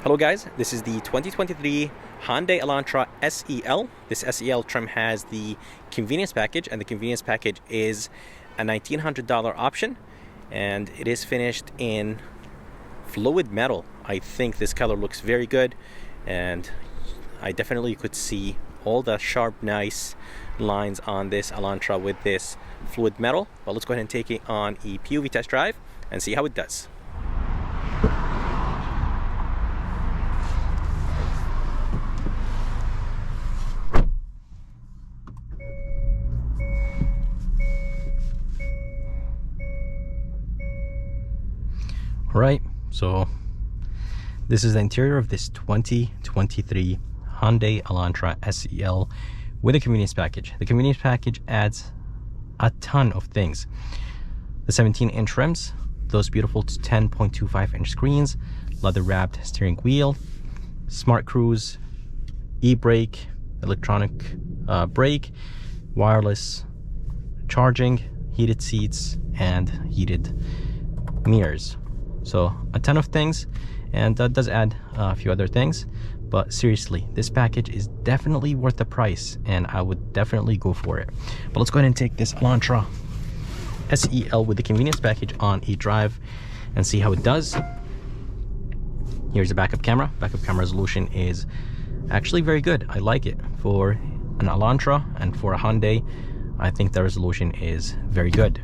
Hello guys, this is the 2023 Hyundai Elantra SEL. This SEL trim has the convenience package, and the convenience package is a $1,900 option, and it is finished in fluid metal. I think this color looks very good, and I definitely could see all the sharp, nice lines on this Elantra with this fluid metal. But let's go ahead and take it on a POV test drive and see how it does. Alright, so this is the interior of this 2023 Hyundai Elantra SEL with a convenience package. The convenience package adds a ton of things. The 17-inch rims, those beautiful 10.25-inch screens, leather-wrapped steering wheel, smart cruise, e-brake, electronic brake, wireless charging, heated seats, and heated mirrors. So a ton of things, and that does add a few other things, but seriously, this package is definitely worth the price, and I would definitely go for it. But let's go ahead and take this Elantra SEL with the convenience package on a drive and see how it does. Here's a backup camera. Backup camera resolution is actually very good. I like it for an Elantra, and for a Hyundai I think the resolution is very good.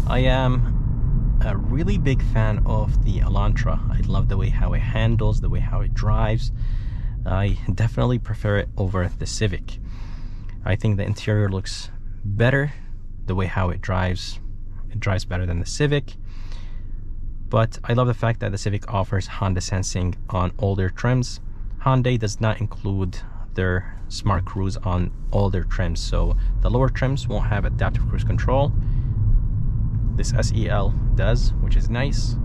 I am a really big fan of the Elantra. I love the way how it handles, the way how it drives. I definitely prefer it over the Civic. I think the interior looks better, the way how it drives better than the Civic. But I love the fact that the Civic offers Honda sensing on all their trims. Hyundai does not include their smart cruise on all their trims, so the lower trims won't have adaptive cruise control. This SEL does, which is nice.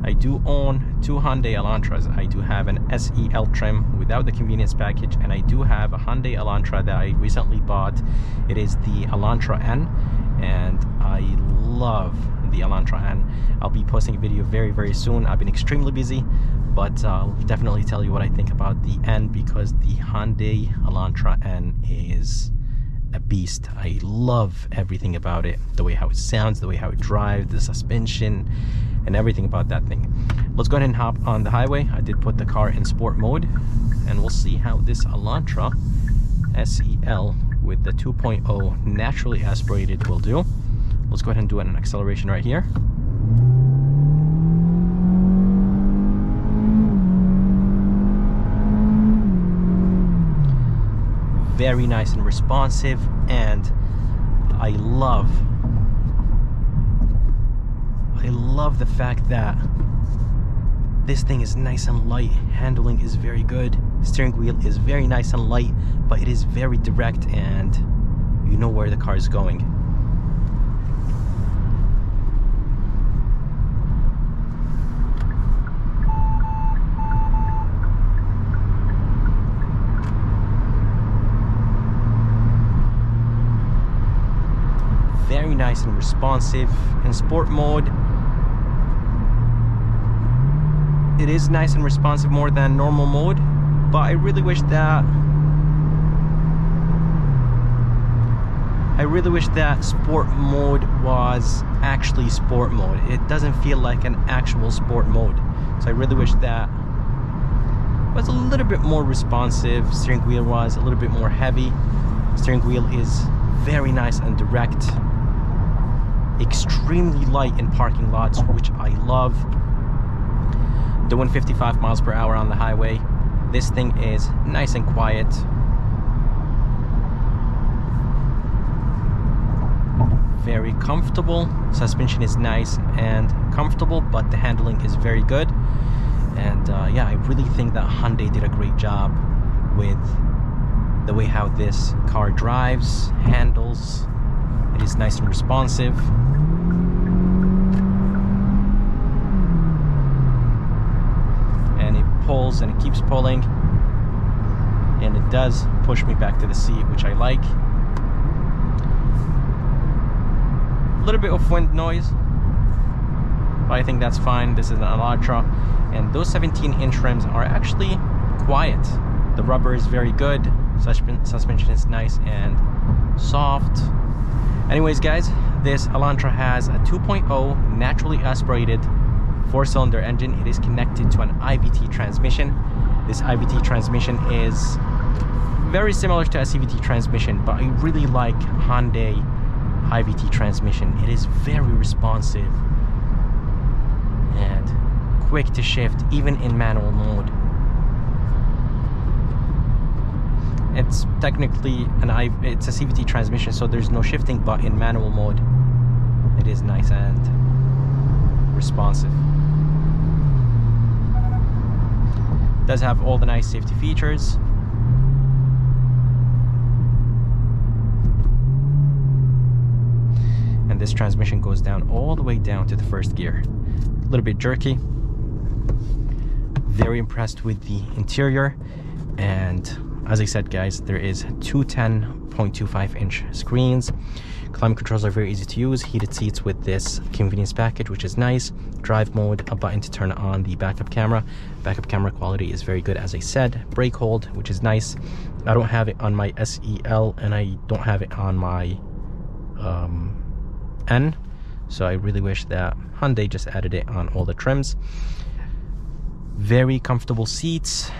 I do own two Hyundai Elantras. I do have an SEL trim without the convenience package, and I do have a Hyundai Elantra that I recently bought. It is the Elantra N, and I love the Elantra N. I'll be posting a video very soon. I've been extremely busy, but I'll definitely tell you what I think about the N, because the Hyundai Elantra N is a beast. I love everything about it, the way how it sounds, the way how it drives, the suspension, and everything about that thing. Let's go ahead and hop on the highway. I did put the car in sport mode, and we'll see how this Elantra SEL with the 2.0 naturally aspirated will do. Let's go ahead and do an acceleration right here. Very nice and responsive, and I love the fact that this thing is nice and light. Handling is very good. Steering wheel is very nice and light, but it is very direct, and you know where the car is going. Very nice and responsive. In sport mode, it is nice and responsive more than normal mode, but I really wish that sport mode was actually sport mode. It doesn't feel like an actual sport mode, so I really wish that it was a little bit more responsive. Steering wheel was a little bit more heavy. Steering wheel is very nice and direct, extremely light in parking lots, which I love. Doing 55 miles per hour on the highway, this thing is nice and quiet. Very comfortable. Suspension is nice and comfortable, but the handling is very good. And yeah, I really think that Hyundai did a great job with the way how this car drives, handles. It is nice and responsive. pulls and it keeps pulling, and it does push me back to the seat, which I like. A little bit of wind noise, but I think that's fine. This is an Elantra, and those 17-inch rims are actually quiet. The rubber is very good, suspension is nice and soft. Anyways guys, this Elantra has a 2.0 naturally aspirated 4-cylinder engine. It is connected to an IVT transmission. This IVT transmission is very similar to a CVT transmission, but I really like Hyundai IVT transmission. It is very responsive and quick to shift even in manual mode. It's technically it's a CVT transmission, so there's no shifting, but in manual mode it is nice and responsive. It does have all the nice safety features. And this transmission goes down all the way down to the first gear. A little bit jerky. Very impressed with the interior, and as I said guys, there is two 10.25-inch screens. Climate controls are very easy to use. Heated seats with this convenience package, which is nice. Drive mode, a button to turn on the backup camera. Backup camera quality is very good, as I said. Brake hold, which is nice. I don't have it on my SEL, and I don't have it on my N, so I really wish that Hyundai just added it on all the trims. Very comfortable seats.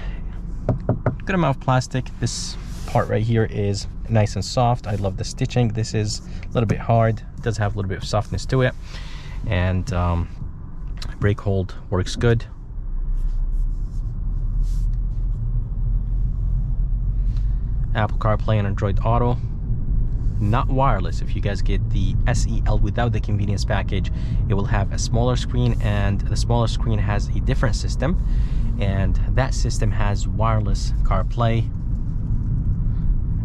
Good amount of plastic. This part right here is nice and soft. I love the stitching. This is a little bit hard. It does have a little bit of softness to it, and brake hold works good. Apple CarPlay and Android Auto. Not wireless. If you guys get the SEL without the convenience package, it will have a smaller screen, and the smaller screen has a different system, and that system has wireless CarPlay.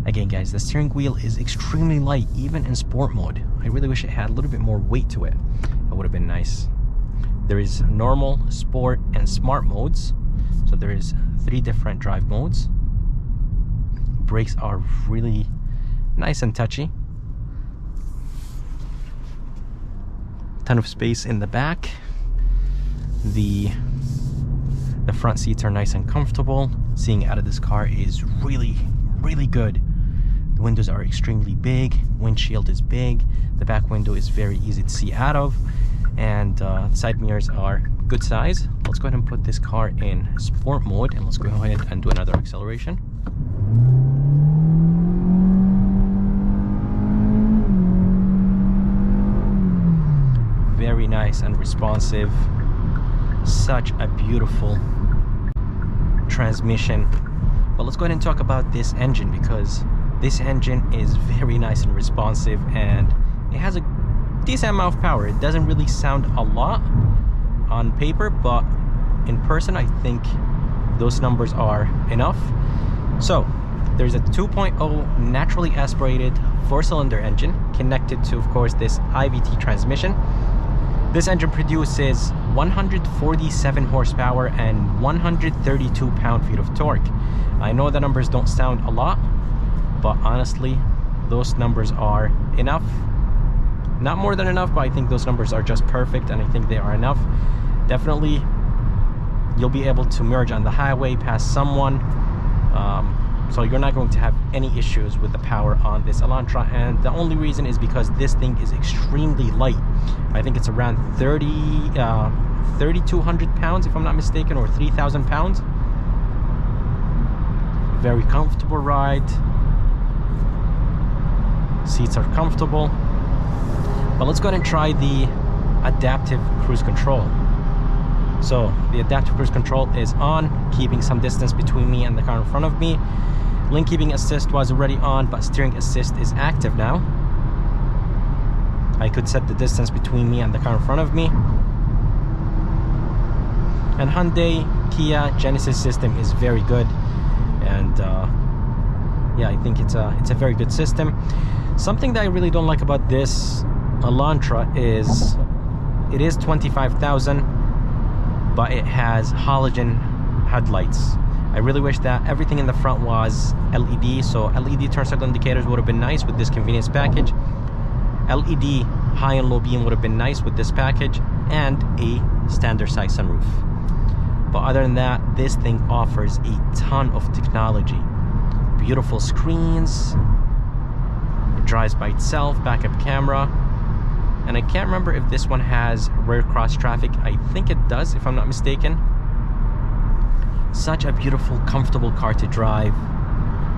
Again guys, the steering wheel is extremely light, even in sport mode. I really wish it had a little bit more weight to it. That would have been nice. There is normal, sport, and smart modes, so there is 3 different drive modes. Brakes are really nice and touchy. Ton of space in the back. The front seats are nice and comfortable. Seeing out of this car is really good. The windows are extremely big. Windshield is big. The back window is very easy to see out of, and the side mirrors are good size. Let's go ahead and put this car in sport mode, and let's go ahead and do another acceleration. Very nice and responsive. Such a beautiful transmission. But let's go ahead and talk about this engine, because this engine is very nice and responsive, and it has a decent amount of power. It doesn't really sound a lot on paper, but in person I think those numbers are enough. So there's a 2.0 naturally aspirated 4-cylinder engine connected to, of course, this IVT transmission. This engine produces 147 horsepower and 132 pound-feet of torque. I know the numbers don't sound a lot, but honestly, those numbers are enough. Not more than enough, but I think those numbers are just perfect, and I think they are enough. Definitely, you'll be able to merge on the highway past someone. So you're not going to have any issues with the power on this Elantra, and the only reason is because this thing is extremely light. I think it's around 3,200 pounds if I'm not mistaken, or 3,000 pounds. Very comfortable ride. Seats are comfortable. But let's go ahead and try the adaptive cruise control. So the adaptive cruise control is on, keeping some distance between me and the car in front of me. Lane keeping assist was already on, but steering assist is active now. I could set the distance between me and the car in front of me. And Hyundai, Kia, Genesis system is very good, and yeah, I think it's a very good system. Something that I really don't like about this Elantra is it is 25,000, but it has halogen headlights. I really wish that everything in the front was LED, so LED turn signal indicators would have been nice with this convenience package. LED high and low beam would have been nice with this package, and a standard size sunroof. But other than that, this thing offers a ton of technology. Beautiful screens, it drives by itself, backup camera, and I can't remember if this one has rear cross traffic. I think it does, if I'm not mistaken. Such a beautiful, comfortable car to drive.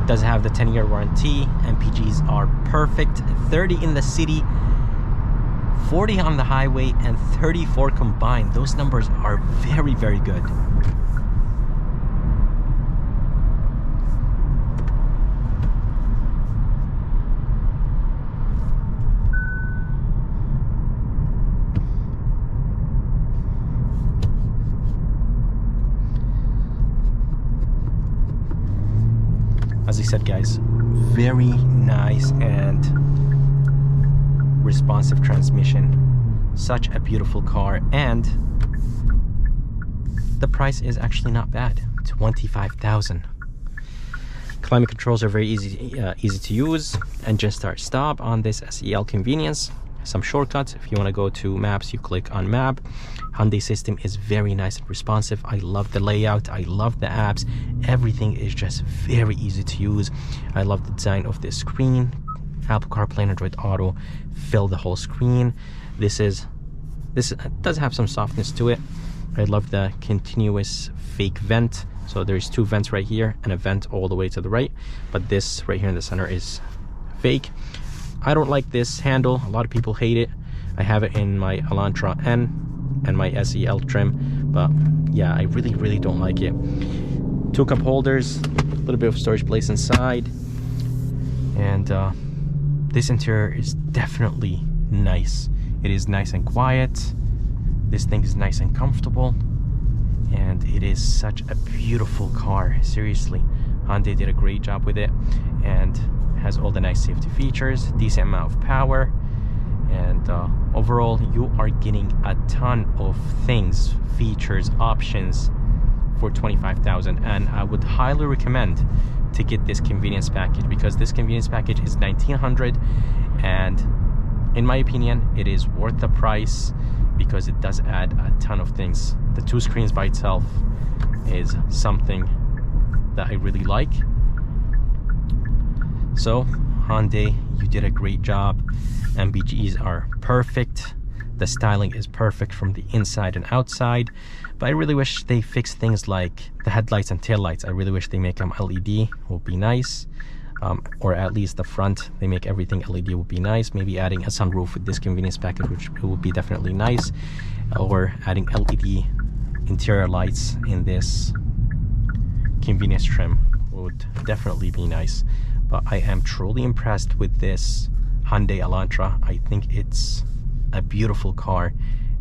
It does have the 10-year warranty. MPGs are perfect. 30 in the city, 40 on the highway, and 34 combined. Those numbers are very, very good. As I said, guys, very nice and responsive transmission. Such a beautiful car, and the price is actually not bad. $25,000. Climate controls are very easy to use. Engine start stop on this SEL convenience. Some shortcuts. If you want to go to maps, you click on map. Hyundai system is very nice and responsive. I love the layout. I love the apps. Everything is just very easy to use. I love the design of this screen. Apple CarPlay and Android Auto fill the whole screen. This does have some softness to it. I love the continuous fake vent. So there's two vents right here and a vent all the way to the right, but this right here in the center is fake. I don't like this handle. A lot of people hate it. I have it in my Elantra N and my SEL trim, but yeah, I really don't like it. Two cup holders, a little bit of storage place inside, and this interior is definitely nice. It is nice and quiet. This thing is nice and comfortable, and it is such a beautiful car. Seriously, Hyundai did a great job with it, and has all the nice safety features, decent amount of power, and overall you are getting a ton of things, features, options for $25,000. And I would highly recommend to get this convenience package, because this convenience package is $1,900, and in my opinion it is worth the price because it does add a ton of things. The two screens by itself is something that I really like. So Hyundai, you did a great job. MPGs are perfect. The styling is perfect from the inside and outside, but I really wish they fix things like the headlights and taillights. I really wish they make them LED, would be nice. Or at least the front, they make everything LED, would be nice. Maybe adding a sunroof with this convenience package, which would be definitely nice. Or adding LED interior lights in this convenience trim would definitely be nice. But I am truly impressed with this Hyundai Elantra. I think it's a beautiful car,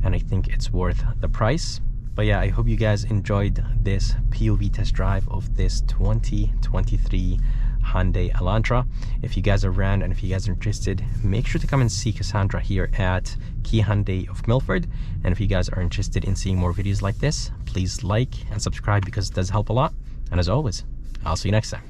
and I think it's worth the price. But yeah, I hope you guys enjoyed this POV test drive of this 2023 Hyundai Elantra. If you guys are around and if you guys are interested, make sure to come and see Cassandra here at Key Hyundai of Milford. And if you guys are interested in seeing more videos like this, please like and subscribe because it does help a lot. And as always, I'll see you next time.